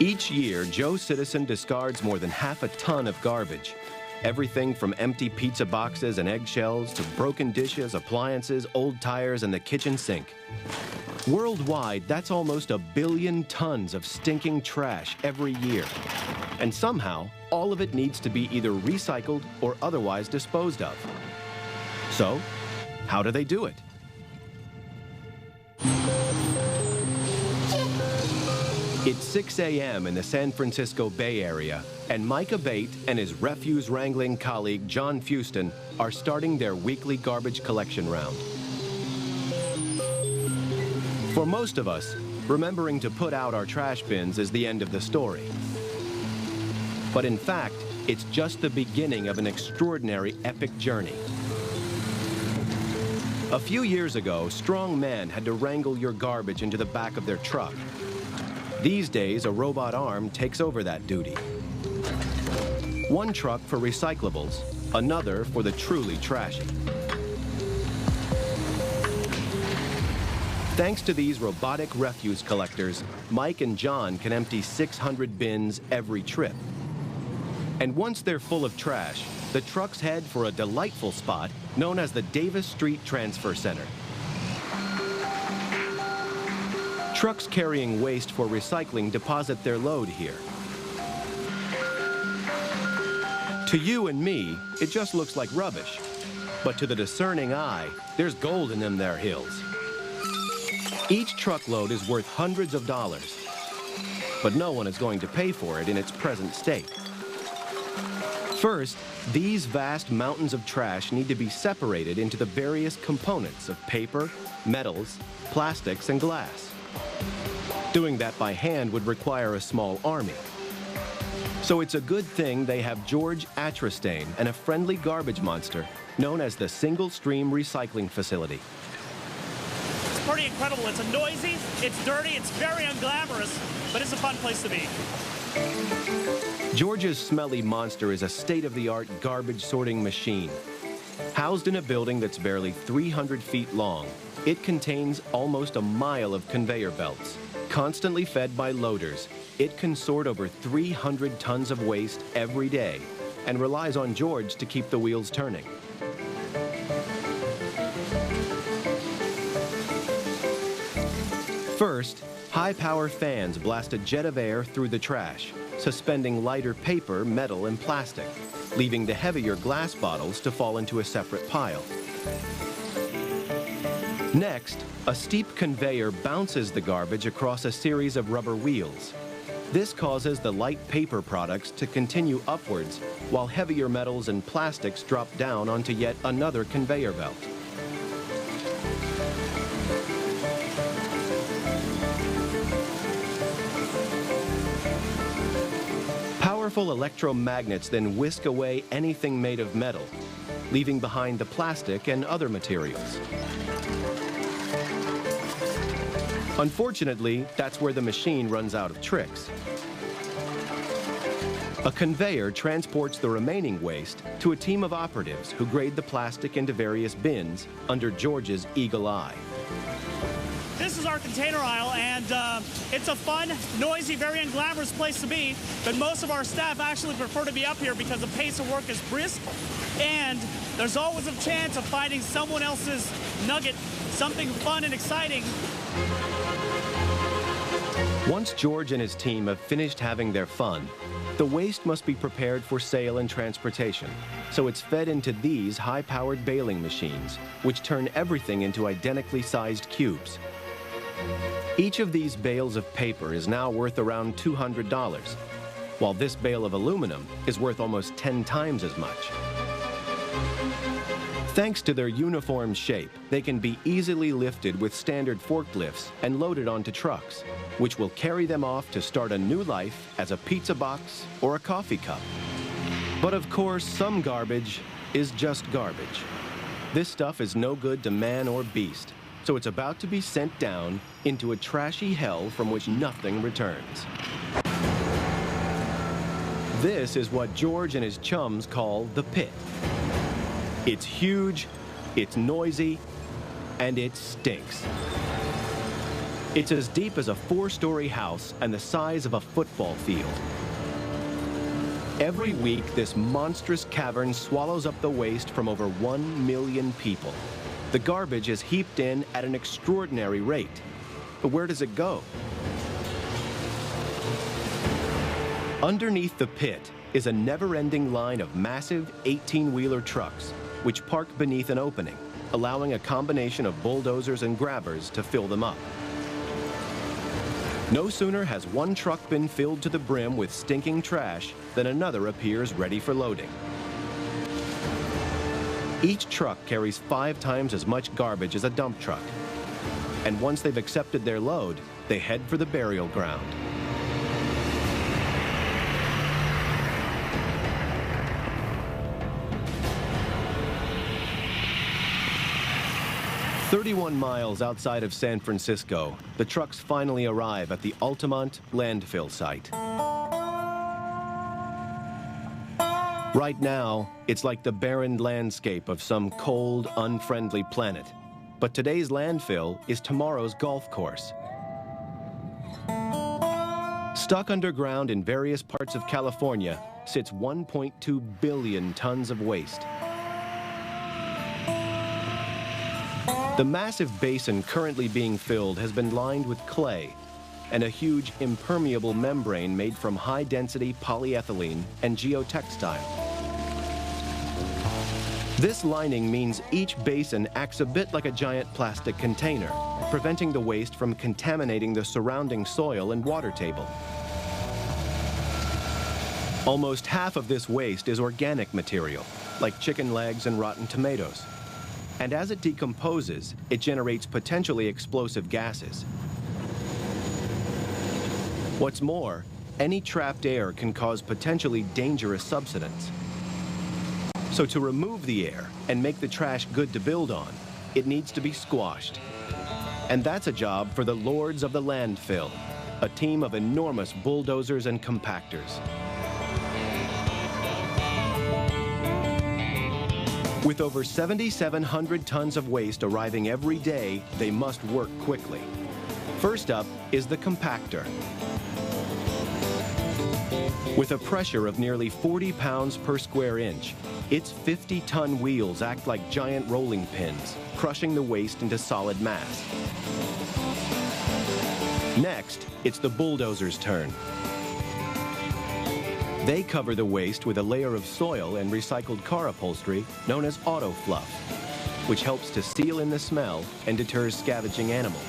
Each year, Joe Citizen discards more than half a ton of garbage. Everything from empty pizza boxes and eggshells to broken dishes, appliances, old tires, and the kitchen sink. Worldwide, that's almost 1 billion tons of stinking trash every year. And somehow, all of it needs to be either recycled or otherwise disposed of. So, how do they do it? It's 6 a.m. in the San Francisco Bay Area, and Mike Abate and his refuse-wrangling colleague John Fuston are starting their weekly garbage collection round. For most of us, remembering to put out our trash bins is the end of the story. But in fact, it's just the beginning of an extraordinary, epic journey. A few years ago, strong men had to wrangle your garbage into the back of their truck. These days, a robot arm takes over that duty. One truck for recyclables, another for the truly trashy. Thanks to these robotic refuse collectors, Mike and John can empty 600 bins every trip. And once they're full of trash, the trucks head for a delightful spot known as the Davis Street Transfer Center. Trucks carrying waste for recycling deposit their load here. To you and me, it just looks like rubbish. But to the discerning eye, there's gold in them there hills. Each truckload is worth hundreds of dollars, but no one is going to pay for it in its present state. First, these vast mountains of trash need to be separated into the various components of paper, metals, plastics, and glass. Doing that by hand would require a small army. So it's a good thing they have George Atrastane and a friendly garbage monster known as the Single Stream Recycling Facility. It's pretty incredible. It's noisy, it's dirty, it's very unglamorous, but it's a fun place to be. George's smelly monster is a state-of-the-art garbage sorting machine. Housed in a building that's barely 300 feet long, it contains almost a mile of conveyor belts. Constantly fed by loaders, it can sort over 300 tons of waste every day and relies on George to keep the wheels turning. First, high-power fans blast a jet of air through the trash, suspending lighter paper, metal, and plastic, leaving the heavier glass bottles to fall into a separate pile. Next, a steep conveyor bounces the garbage across a series of rubber wheels. This causes the light paper products to continue upwards, while heavier metals and plastics drop down onto yet another conveyor belt. Powerful electromagnets then whisk away anything made of metal, leaving behind the plastic and other materials. Unfortunately, that's where the machine runs out of tricks. A conveyor transports the remaining waste to a team of operatives who grade the plastic into various bins under George's eagle eye. This is our container aisle, and it's a fun, noisy, very unglamorous place to be, but most of our staff actually prefer to be up here because the pace of work is brisk, and there's always a chance of finding someone else's nugget, something fun and exciting. Once George and his team have finished having their fun, the waste must be prepared for sale and transportation, so it's fed into these high-powered baling machines, which turn everything into identically sized cubes. Each of these bales of paper is now worth around $200, while this bale of aluminum is worth almost 10 times as much. Thanks to their uniform shape, they can be easily lifted with standard forklifts and loaded onto trucks, which will carry them off to start a new life as a pizza box or a coffee cup. But of course, some garbage is just garbage. This stuff is no good to man or beast, so it's about to be sent down into a trashy hell from which nothing returns. This is what George and his chums call the pit. It's huge, it's noisy, and it stinks. It's as deep as a 4-story house and the size of a football field. Every week, this monstrous cavern swallows up the waste from over 1 million people. The garbage is heaped in at an extraordinary rate. But where does it go? Underneath the pit is a never-ending line of massive 18-wheeler trucks, which park beneath an opening, allowing a combination of bulldozers and grabbers to fill them up. No sooner has one truck been filled to the brim with stinking trash than another appears ready for loading. Each truck carries 5 times as much garbage as a dump truck. And once they've accepted their load, they head for the burial ground. "31 miles outside of San Francisco, the trucks finally arrive at the Altamont landfill site. Right now, it's like the barren landscape of some cold, unfriendly planet. But today's landfill is tomorrow's golf course. Stuck underground in various parts of California sits 1.2 billion tons of waste. The massive basin currently being filled has been lined with clay and a huge impermeable membrane made from high-density polyethylene and geotextile. This lining means each basin acts a bit like a giant plastic container, preventing the waste from contaminating the surrounding soil and water table. Almost half of this waste is organic material, like chicken legs and rotten tomatoes. And as it decomposes, it generates potentially explosive gases. What's more, any trapped air can cause potentially dangerous subsidence. So to remove the air and make the trash good to build on, it needs to be squashed. And that's a job for the lords of the landfill, a team of enormous bulldozers and compactors. With over 7,700 tons of waste arriving every day, they must work quickly. First up is the compactor. With a pressure of nearly 40 pounds per square inch, its 50-ton wheels act like giant rolling pins, crushing the waste into solid mass. Next, it's the bulldozer's turn. They cover the waste with a layer of soil and recycled car upholstery known as auto fluff, which helps to seal in the smell and deters scavenging animals.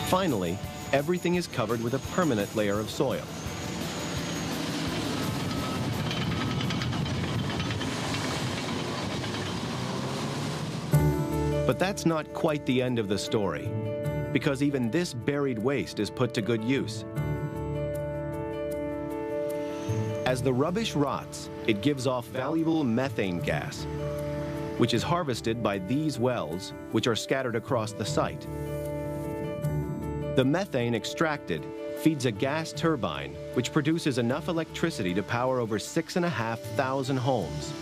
Finally, everything is covered with a permanent layer of soil. But that's not quite the end of the story, because even this buried waste is put to good use. As the rubbish rots, it gives off valuable methane gas, which is harvested by these wells, which are scattered across the site. The methane extracted feeds a gas turbine, which produces enough electricity to power over 6,500 homes.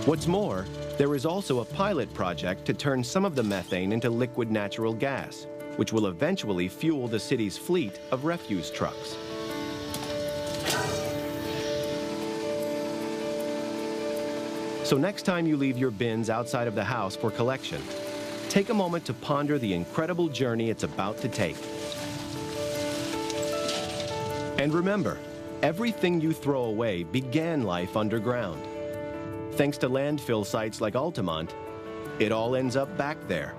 What's more, there is also a pilot project to turn some of the methane into liquid natural gas, which will eventually fuel the city's fleet of refuse trucks. So next time you leave your bins outside of the house for collection, take a moment to ponder the incredible journey it's about to take. And remember, everything you throw away began life underground. Thanks to landfill sites like Altamont, it all ends up back there.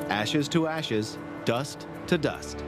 Ashes to ashes, dust to dust.